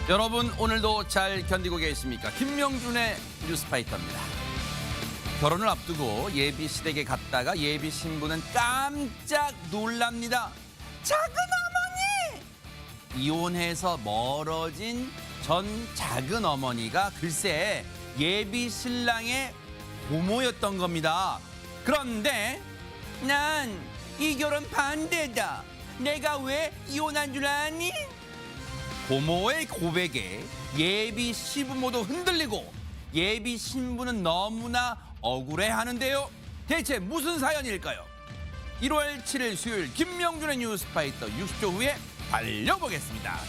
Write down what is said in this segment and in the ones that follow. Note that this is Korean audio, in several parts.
여러분 오늘도 잘 견디고 계십니까? 김명준의 뉴스파이터입니다. 결혼을 앞두고 예비 시댁에 갔다가 예비 신부는 깜짝 놀랍니다. 작은 어머니! 이혼해서 멀어진 전 작은 어머니가 글쎄 예비 신랑의 고모였던 겁니다. 그런데 난 이 결혼 반대다. 내가 왜 이혼한 줄 아니? 고모의 고백에 예비 시부모도 흔들리고 예비 신부는 너무나 억울해하는데요. 대체 무슨 사연일까요? 1월 7일 수요일 김명준의 뉴스파이터 60초 후에 달려보겠습니다.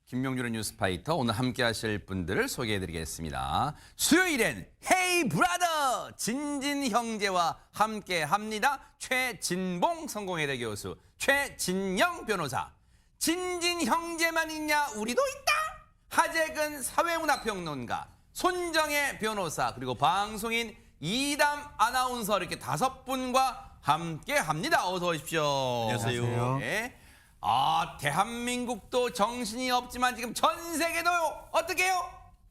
김명준의 뉴스파이터 오늘 함께 하실 분들을 소개해드리겠습니다. 수요일엔 헤이 브라더 진진 형제와 함께 합니다. 최진봉 성공회대 교수, 최진영 변호사. 진진 형제만 있냐? 우리도 있다. 하재근 사회문화평론가, 손정혜 변호사, 그리고 방송인 이담 아나운서 이렇게 5분과 함께 합니다. 어서 오십시오. 안녕하세요. 네. 대한민국도 정신이 없지만 지금 전 세계도 어떻게 해요?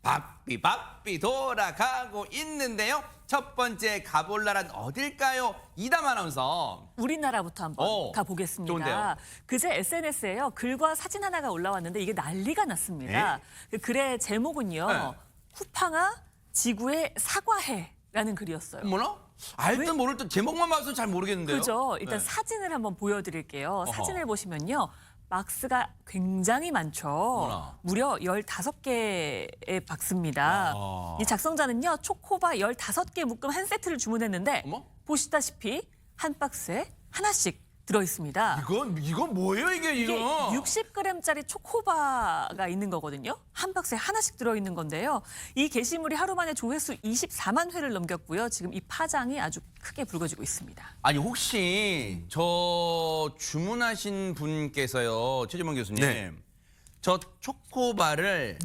바삐 돌아가고 있는데요. 첫 번째 가볼 나라는 어딜까요? 이담 아나운서. 우리나라부터 한번 가보겠습니다. 좋은데요. 그제 SNS에요. 글과 사진 하나가 올라왔는데 이게 난리가 났습니다. 그 글의 제목은요. 네. 쿠팡아 지구에 사과해라는 글이었어요. 뭐나? 알든 모를 듯 제목만 봐서 잘 모르겠는데요. 그죠? 일단 네. 사진을 한번 보여드릴게요. 어허. 사진을 보시면요. 박스가 굉장히 많죠. 어머나. 무려 15개의 박스입니다. 아. 이 작성자는요. 초코바 15개 묶음 한 세트를 주문했는데 어머? 보시다시피 한 박스에 하나씩 들어있습니다. 이건 뭐예요 이게 이게 이거? 60g짜리 초코바가 있는 거거든요. 한 박스에 하나씩 들어있는 건데요. 이 게시물이 하루 만에 조회수 24만 회를 넘겼고요. 지금 이 파장이 아주 크게 불거지고 있습니다. 아니 혹시 저 주문하신 분께서요, 최진봉 교수님, 네. 저 초코바를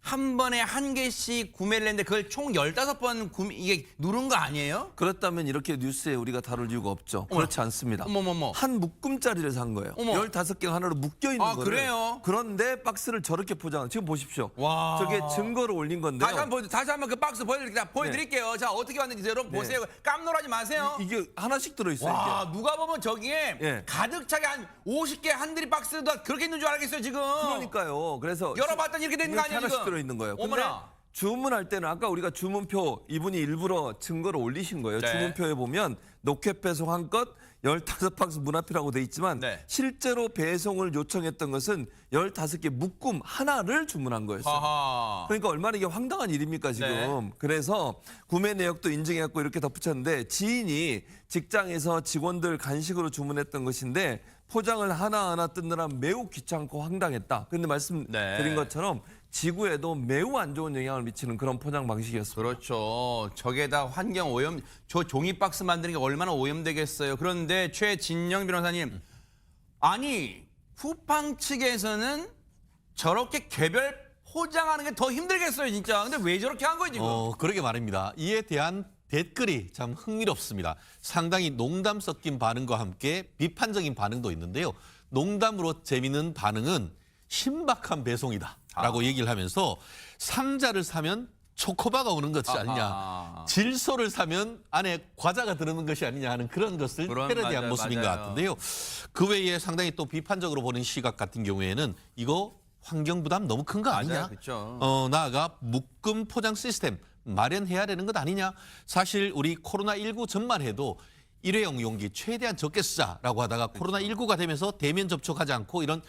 한 번에 한 개씩 구매를 했는데 그걸 총 15번 이게 누른 거 아니에요? 그렇다면 이렇게 뉴스에 우리가 다룰 이유가 없죠. 그렇지 않습니다. 어머머머. 한 묶음짜리를 산 거예요. 어머. 15개가 하나로 묶여 있는 아, 거를. 그래요? 그런데 박스를 저렇게 포장. 지금 보십시오. 와. 저게 증거를 올린 건데요. 다시 한번 그 박스 보여드릴게요. 자, 어떻게 왔는지 여러분 보세요. 깜놀하지 마세요. 이게 하나씩 들어 있어요. 와, 누가 보면 저기에 예. 가득 차게 한 50개 한들이 박스도 그렇게 있는 줄 알겠어요, 지금. 그러니까요. 그래서 열어봤더니 이렇게 되는 거 아니에요, 하나씩 지금? 들어 있는 거예요. 근데 어머나. 주문할 때는 아까 우리가 주문표 이분이 일부러 증거를 올리신 거예요. 네. 주문표에 보면 녹회 배송 한 것 15박스 문화표라고 돼 있지만 네. 실제로 배송을 요청했던 것은 15개 묶음 하나를 주문한 거였어요. 하하. 그러니까 얼마나 이게 황당한 일입니까 지금. 네. 그래서 구매 내역도 인증해갖고 이렇게 덧붙였는데 지인이 직장에서 직원들 간식으로 주문했던 것인데 포장을 하나하나 뜯느라 매우 귀찮고 황당했다. 그런데 말씀드린 네. 것처럼 지구에도 매우 안 좋은 영향을 미치는 그런 포장 방식이었습니다. 그렇죠. 저게다 환경 오염, 저 종이 박스 만드는 게 얼마나 오염되겠어요. 그런데 최진영 변호사님, 아니 쿠팡 측에서는 저렇게 개별 포장하는 게 더 힘들겠어요, 진짜. 근데 왜 저렇게 한 거예요, 지금? 그러게 말입니다. 이에 대한 댓글이 참 흥미롭습니다. 상당히 농담 섞인 반응과 함께 비판적인 반응도 있는데요. 농담으로 재미있는 반응은 신박한 배송이다라고 얘기를 하면서 상자를 사면 초코바가 오는 것이 아니냐. 아하. 질소를 사면 안에 과자가 들어있는 것이 아니냐 하는 그런 것을 패러디한 맞아요, 모습인 맞아요. 것 같은데요. 그 외에 상당히 또 비판적으로 보는 시각 같은 경우에는 이거 환경 부담 너무 큰 거 아니냐. 그렇죠. 나아가 묶음 포장 시스템 마련해야 되는 것 아니냐. 사실 우리 코로나19 전만 해도 일회용 용기 최대한 적게 쓰자라고 하다가 코로나19가 되면서 대면 접촉하지 않고 이런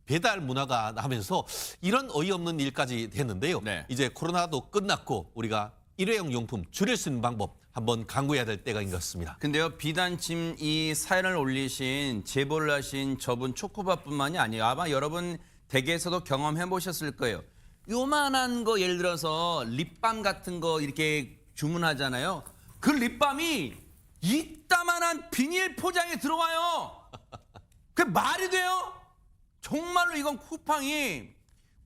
배달 문화가 나면서 이런 어이없는 일까지 됐는데요. 네. 이제 코로나도 끝났고 우리가 일회용 용품 줄일 수 있는 방법 한번 강구해야 될 때가 인 것 같습니다. 근데요, 비단침 이 사연을 올리신, 제보를 하신 저분 초코바뿐만이 아니에요. 아마 여러분 댁에서도 경험해 보셨을 거예요. 요만한 거 예를 들어서 립밤 같은 거 이렇게 주문하잖아요. 그 립밤이 이따만한 비닐 포장에 들어와요. 그게 말이 돼요? 정말로 이건 쿠팡이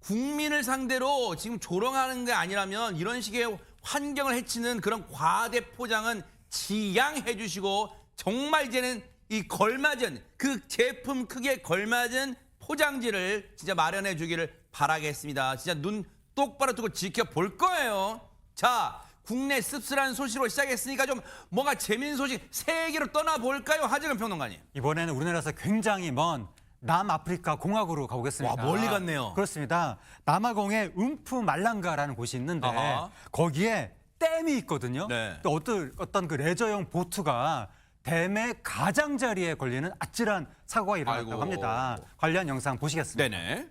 국민을 상대로 지금 조롱하는 게 아니라면 이런 식의 환경을 해치는 그런 과대 포장은 지양해 주시고 정말 이제는 이 걸맞은 그 제품 크기에 걸맞은 포장지를 진짜 마련해 주기를 바라겠습니다. 진짜 눈 똑바로 뜨고 지켜볼 거예요. 자, 국내 씁쓸한 소식으로 시작했으니까 좀 뭔가 재밌는 소식 세계로 떠나볼까요? 하정은 평론가님. 이번에는 우리나라에서 굉장히 먼 남아프리카 공화국으로 가보겠습니다. 와, 멀리 갔네요. 그렇습니다. 남아공에 움프 말랑가라는 곳이 있는데 아하. 거기에 댐이 있거든요. 네. 또 어떤 그 레저용 보트가 댐의 가장자리에 걸리는 아찔한 사고가 일어났다고 아이고. 합니다. 관련 영상 보시겠습니다. 네네.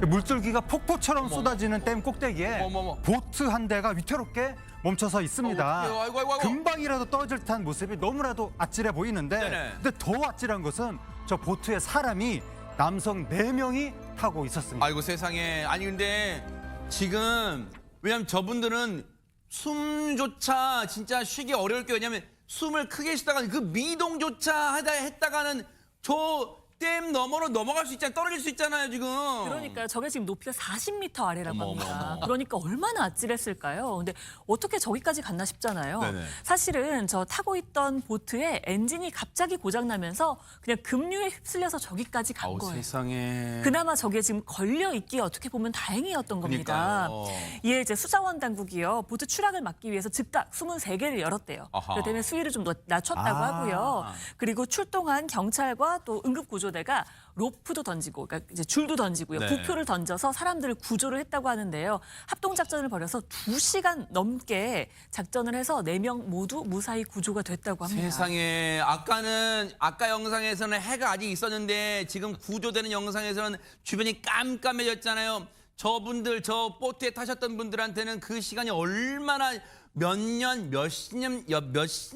물줄기가 폭포처럼 쏟아지는 댐 꼭대기에 어머머. 보트 한 대가 위태롭게 멈춰서 있습니다. 어떡해요. 아이고. 금방이라도 떨어질 듯한 모습이 너무나도 아찔해 보이는데 네네. 근데 더 아찔한 것은 저 보트에 사람이 남성 4명이 타고 있었습니다. 아이고 세상에. 아니 근데 지금 왜냐면 저분들은 숨조차 진짜 쉬기 어려울 게 왜냐면 숨을 크게 쉬다가 그 미동조차 했다가는 저 댐 너머로 넘어갈 수 있잖아요. 떨어질 수 있잖아요 지금. 그러니까 저게 지금 높이가 40m 아래라고 어머, 합니다. 어머. 그러니까 얼마나 아찔했을까요? 근데 어떻게 저기까지 갔나 싶잖아요. 네네. 사실은 저 타고 있던 보트의 엔진이 갑자기 고장나면서 그냥 급류에 휩쓸려서 저기까지 간 아우 거예요. 세상에. 그나마 저게 지금 걸려 있기에 어떻게 보면 다행이었던 겁니다. 그러니까요. 이에 이제 수자원 당국이요 보트 추락을 막기 위해서 즉각 23개를 열었대요. 아하. 그렇기 때문에 수위를 좀 낮췄다고 아. 하고요. 그리고 출동한 경찰과 또 응급구조대가 로프도 던지고, 그러니까 이제 줄도 던지고요, 네. 부표를 던져서 사람들을 구조를 했다고 하는데요. 합동 작전을 벌여서 2시간 넘게 작전을 해서 4명 모두 무사히 구조가 됐다고 합니다. 세상에. 아까 영상에서는 해가 아직 있었는데 지금 구조되는 영상에서는 주변이 깜깜해졌잖아요. 저분들 저 보트에 타셨던 분들한테는 그 시간이 얼마나 몇십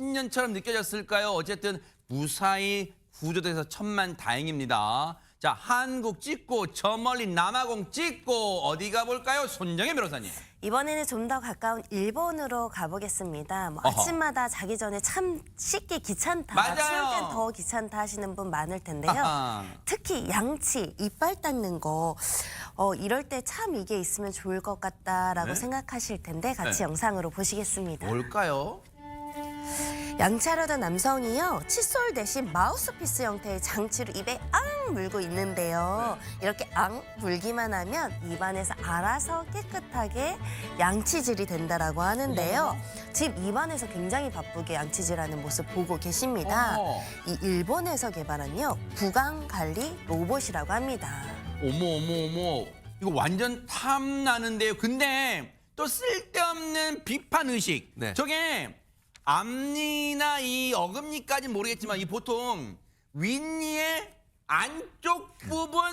년처럼 느껴졌을까요? 어쨌든 무사히 구조돼서 천만다행입니다. 자, 한국 찍고 저 멀리 남아공 찍고 어디 가볼까요? 손정혜 변호사님. 이번에는 좀 더 가까운 일본으로 가보겠습니다. 뭐 어허. 아침마다 자기 전에 참 씻기 귀찮다, 맞아요. 추울 땐 더 귀찮다 하시는 분 많을 텐데요. 아하. 특히 양치, 이빨 닦는 거 이럴 때 참 이게 있으면 좋을 것 같다라고 네? 생각하실 텐데 같이 네. 영상으로 보시겠습니다. 뭘까요? 양치하려던 남성이요, 칫솔 대신 마우스피스 형태의 장치를 입에 앙 물고 있는데요. 이렇게 앙 물기만 하면 입안에서 알아서 깨끗하게 양치질이 된다라고 하는데요. 지금 입안에서 굉장히 바쁘게 양치질하는 모습 보고 계십니다. 어머. 이 일본에서 개발한요, 구강 관리 로봇이라고 합니다. 어머. 이거 완전 탐나는데요. 근데 또 쓸데없는 비판 의식. 네. 저게 앞니나 이 어금니까지는 모르겠지만 이 보통 윗니의 안쪽 부분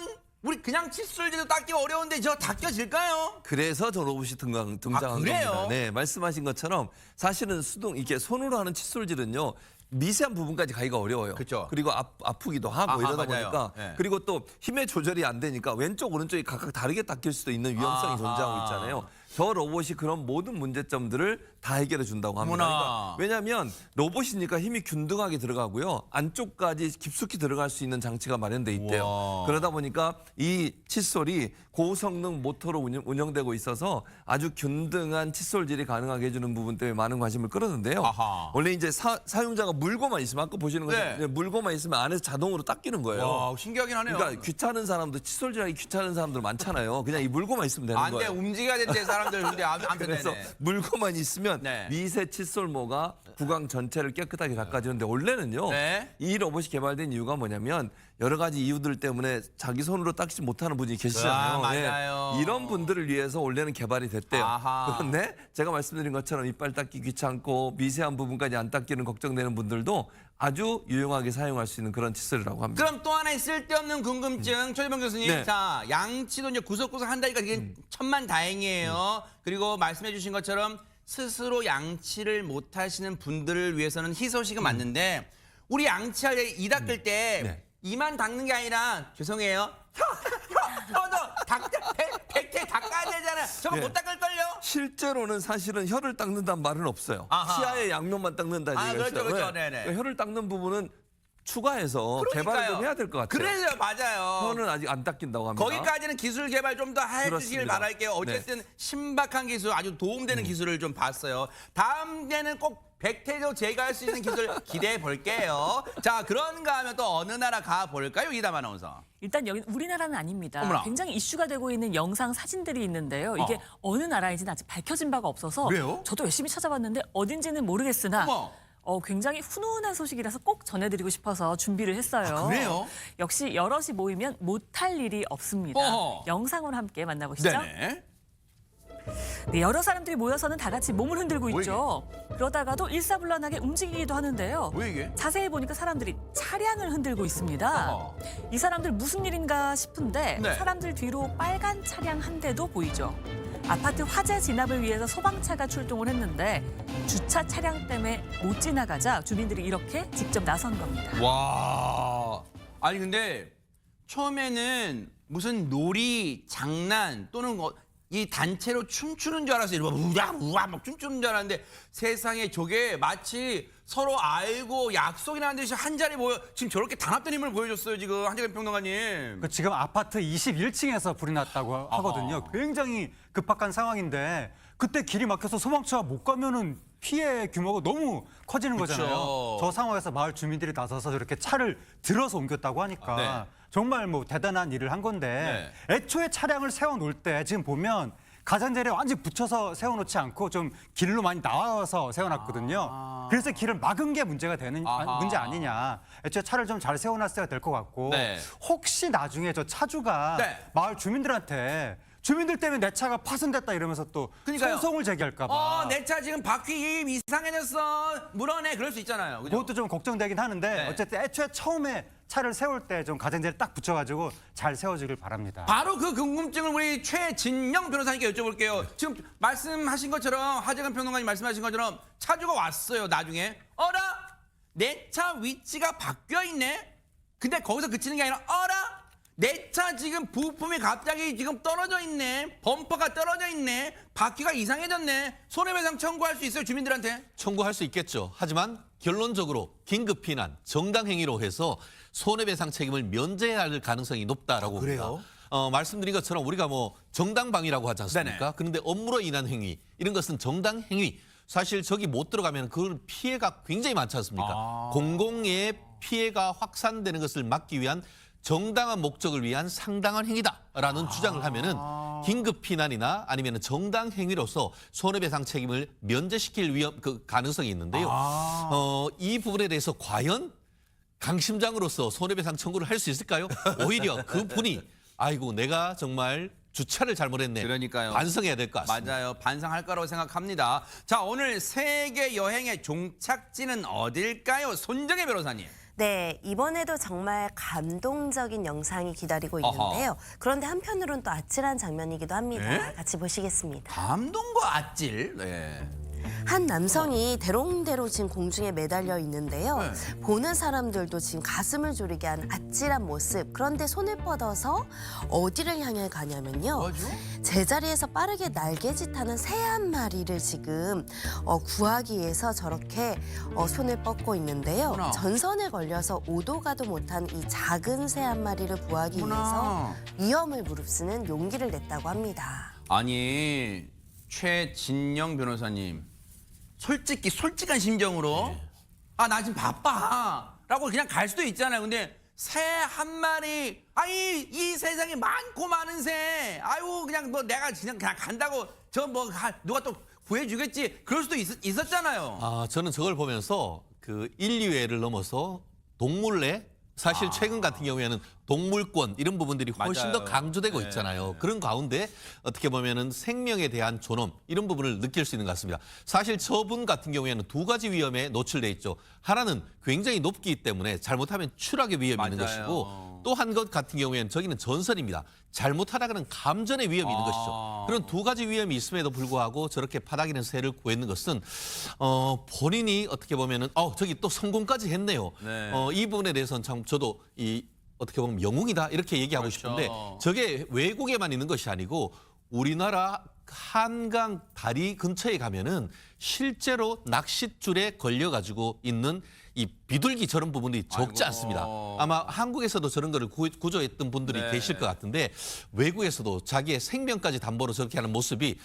우리 그냥 칫솔질도 닦기 어려운데 저 닦여질까요? 그래서 저 로봇이 등장한 그래요? 겁니다. 네, 말씀하신 것처럼 사실은 이게 손으로 하는 칫솔질은요, 미세한 부분까지 가기가 어려워요. 그쵸. 그리고 아프기도 하고 아하, 이러다 맞아요. 보니까 네. 그리고 또 힘의 조절이 안 되니까 왼쪽 오른쪽이 각각 다르게 닦일 수도 있는 위험성이 아하. 존재하고 있잖아요. 저 로봇이 그런 모든 문제점들을 다 해결해 준다고 합니다. 어머나. 그러니까 왜냐하면 로봇이니까 힘이 균등하게 들어가고요, 안쪽까지 깊숙이 들어갈 수 있는 장치가 마련돼 있대요. 우와. 그러다 보니까 이 칫솔이 고성능 모터로 운영되고 있어서 아주 균등한 칫솔질이 가능하게 해주는 부분 때문에 많은 관심을 끌었는데요. 아하. 원래 이제 사용자가 물고만 있으면 아까 보시는 것처럼 네. 물고만 있으면 안에서 자동으로 닦이는 거예요. 와, 신기하긴 하네요. 그러니까 귀찮은 사람도 칫솔질하기 귀찮은 사람들 많잖아요. 그냥 이 물고만 있으면 되는 안 돼, 거예요. 움직여야 되는데 사람들 근데 안 그래서 되네. 물고만 있으면 네. 미세 칫솔모가 구강 전체를 깨끗하게 닦아주는데 원래는요, 네. 이 로봇이 개발된 이유가 뭐냐면 여러 가지 이유들 때문에 자기 손으로 닦지 못하는 분이 계시잖아요. 아, 맞아요. 이런 분들을 위해서 원래는 개발이 됐대요. 아하. 그런데 제가 말씀드린 것처럼 이빨 닦기 귀찮고 미세한 부분까지 안 닦이는 걱정되는 분들도 아주 유용하게 사용할 수 있는 그런 칫솔이라고 합니다. 그럼 또 하나의 쓸데없는 궁금증, 최재병 교수님. 네. 자, 양치도 이제 구석구석 한다니까 그게 천만다행이에요. 그리고 말씀해주신 것처럼 스스로 양치를 못하시는 분들을 위해서는 희소식은 맞는데 우리 양치할 때 이 닦을 때 네. 이만 닦는 게 아니라 죄송해요. 백태 닦아야 되잖아. 저거 네. 못 닦을걸요? 실제로는 사실은 혀를 닦는다는 말은 없어요. 아하. 치아의 양면만 닦는다는 아, 얘기가 그렇죠, 있어요. 그렇죠. 네. 네네. 그러니까 혀를 닦는 부분은 추가해서 개발을 좀 해야 될 것 같아요. 그래요, 맞아요. 혀는 아직 안 닦인다고 합니다. 거기까지는 기술 개발 좀 더 해주시길 그렇습니다. 바랄게요. 어쨌든 신박한 기술, 아주 도움되는 기술을 좀 봤어요. 다음에는 꼭 백태조 제가 할 수 있는 기술 기대해 볼게요. 자, 그런가 하면 또 어느 나라 가 볼까요, 이담 아나운서? 일단 여기 우리나라는 아닙니다. 어머나. 굉장히 이슈가 되고 있는 영상 사진들이 있는데요. 이게 어느 나라인지는 아직 밝혀진 바가 없어서 그래요? 저도 열심히 찾아봤는데 어딘지는 모르겠으나 어머. 굉장히 훈훈한 소식이라서 꼭 전해드리고 싶어서 준비를 했어요. 아, 그래요? 역시 여럿이 모이면 못할 일이 없습니다. 어허. 영상으로 함께 만나보시죠. 네네. 네, 여러 사람들이 모여서는 다 같이 몸을 흔들고 뭐 있죠. 그러다가도 일사불란하게 움직이기도 하는데요. 왜 이게? 자세히 보니까 사람들이 차량을 흔들고 있습니다. 어허. 이 사람들 무슨 일인가 싶은데 네. 사람들 뒤로 빨간 차량 한 대도 보이죠. 아파트 화재 진압을 위해서 소방차가 출동을 했는데 주차 차량 때문에 못 지나가자 주민들이 이렇게 직접 나선 겁니다. 와. 아니 근데 처음에는 무슨 놀이 장난 또는 이 단체로 춤추는 줄 알았어요. 우와 막 춤추는 줄 알았는데 세상에 저게 마치 서로 알고 약속이나 한 듯이 한 자리 모여 지금 저렇게 단합된 힘을 보여줬어요. 지금 한재근 평론가님. 그 지금 아파트 21층에서 불이 났다고 하거든요. 굉장히 급박한 상황인데 그때 길이 막혀서 소방차가 못 가면은 피해 규모가 너무 커지는 그쵸. 거잖아요. 저 상황에서 마을 주민들이 나서서 저렇게 차를 들어서 옮겼다고 하니까 네. 정말 뭐 대단한 일을 한 건데 애초에 차량을 세워놓을 때 지금 보면 가장자리에 완전히 붙여서 세워놓지 않고 좀 길로 많이 나와서 세워놨거든요. 그래서 길을 막은 게 문제가 되는 문제 아니냐. 애초에 차를 좀 잘 세워놨어야 될 것 같고 네. 혹시 나중에 저 차주가 네. 마을 주민들한테 주민들 때문에 내 차가 파손됐다 이러면서 또 그러니까요. 소송을 제기할까 봐. 내 차 지금 바퀴 이상해졌어. 물어내. 그럴 수 있잖아요. 그죠? 그것도 좀 걱정되긴 하는데 네. 어쨌든 애초에 처음에 차를 세울 때 좀 가장자리 딱 붙여가지고 잘 세워주길 바랍니다. 바로 그 궁금증을 우리 최진영 변호사님께 여쭤볼게요. 지금 말씀하신 것처럼 하재근 평론가님 말씀하신 것처럼 차주가 왔어요. 나중에 어라 내 차 위치가 바뀌어 있네. 근데 거기서 그치는 게 아니라 어라 내 차 지금 부품이 갑자기 지금 떨어져 있네. 범퍼가 떨어져 있네. 바퀴가 이상해졌네. 손해배상 청구할 수 있어요 주민들한테? 청구할 수 있겠죠. 하지만 결론적으로 긴급 피난, 정당 행위로 해서 손해배상 책임을 면제할 가능성이 높다라고 그래요? 봅니다. 말씀드린 것처럼 우리가 뭐 정당방위라고 하지 않습니까? 네네. 그런데 업무로 인한 행위, 이런 것은 정당 행위. 사실 저기 못 들어가면 그 피해가 굉장히 많지 않습니까? 공공의 피해가 확산되는 것을 막기 위한 정당한 목적을 위한 상당한 행위다라는 주장을 하면은 긴급 피난이나 아니면 정당 행위로서 손해배상 책임을 면제시킬 가능성이 있는데요. 이 부분에 대해서 과연 강심장으로서 손해배상 청구를 할 수 있을까요? 오히려 그 분이 아이고 내가 정말 주차를 잘못했네. 그러니까요. 반성해야 될 것 같습니다. 맞아요. 반성할 거라고 생각합니다. 자, 오늘 세계 여행의 종착지는 어딜까요? 손정혜 변호사님. 네, 이번에도 정말 감동적인 영상이 기다리고 있는데요. 그런데 한편으로는 또 아찔한 장면이기도 합니다. 네? 같이 보시겠습니다. 감동과 아찔. 네. 한 남성이 대롱대롱 지금 공중에 매달려 있는데요. 네. 보는 사람들도 지금 가슴을 졸이게 한 아찔한 모습. 그런데 손을 뻗어서 어디를 향해 가냐면요. 뭐죠? 제자리에서 빠르게 날개짓하는 새 한 마리를 지금 구하기 위해서 저렇게 손을 뻗고 있는데요. 어머나. 전선에 걸려서 오도 가도 못한 이 작은 새 한 마리를 구하기 어머나. 위해서 위험을 무릅쓰는 용기를 냈다고 합니다. 아니, 최진영 변호사님. 솔직한 심정으로 아, 나 지금 바빠. 라고 그냥 갈 수도 있잖아요. 근데 새 한 마리, 아니, 이 세상에 많고 많은 새. 아유, 그냥 뭐 내가 그냥 간다고 누가 또 구해주겠지. 그럴 수도 있었잖아요. 저는 저걸 보면서 그 인류애를 넘어서 동물애, 사실 최근 같은 경우에는 동물권 이런 부분들이 훨씬 맞아요. 더 강조되고 네. 있잖아요. 그런 가운데 어떻게 보면은 생명에 대한 존엄 이런 부분을 느낄 수 있는 것 같습니다. 사실 저분 같은 경우에는 두 가지 위험에 노출돼 있죠. 하나는 굉장히 높기 때문에 잘못하면 추락의 위험이 있는 맞아요. 것이고 또 한 것 같은 경우에는 저기는 전선입니다. 잘못하다가는 감전의 위험이 있는 것이죠. 그런 두 가지 위험이 있음에도 불구하고 저렇게 파닥이는 새를 구했는 것은 본인이 어떻게 보면은 저기 또 성공까지 했네요. 네. 이 부분에 대해서는 참 저도 어떻게 보면 영웅이다 이렇게 얘기하고 그렇죠. 싶은데 저게 외국에만 있는 것이 아니고 우리나라 한강 다리 근처에 가면은 실제로 낚싯줄에 걸려가지고 있는 이 비둘기 저런 부분이 적지 아이고. 않습니다. 아마 한국에서도 저런 거를 구조했던 분들이 네. 계실 것 같은데 외국에서도 자기의 생명까지 담보로 저렇게 하는 모습이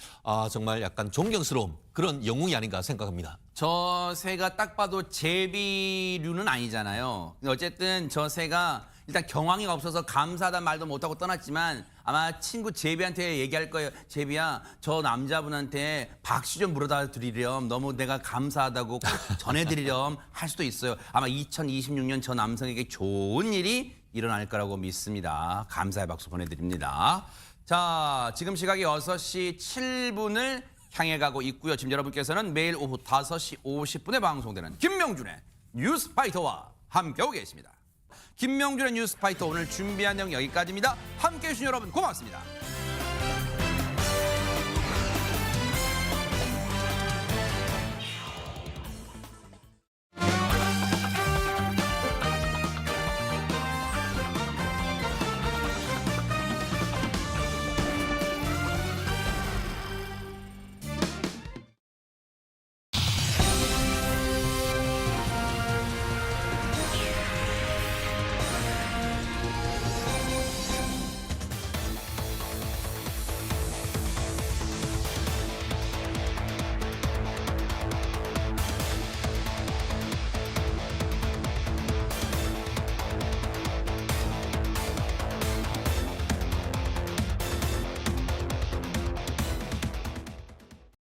정말 약간 존경스러운 그런 영웅이 아닌가 생각합니다. 저 새가 딱 봐도 제비류는 아니잖아요. 근데 어쨌든 저 새가 일단 경황이가 없어서 감사하다는 말도 못하고 떠났지만 아마 친구 제비한테 얘기할 거예요. 제비야, 저 남자분한테 박수 좀 물어다 드리렴. 너무 내가 감사하다고 꼭 전해드리렴 할 수도 있어요. 아마 2026년 저 남성에게 좋은 일이 일어날 거라고 믿습니다. 감사의 박수 보내드립니다. 자, 지금 시각이 6시 7분을 향해 가고 있고요. 지금 여러분께서는 매일 오후 5시 50분에 방송되는 김명준의 뉴스파이터와 함께하고 계십니다. 김명준의 뉴스파이터 오늘 준비한 내용 여기까지입니다. 함께해 주신 여러분 고맙습니다.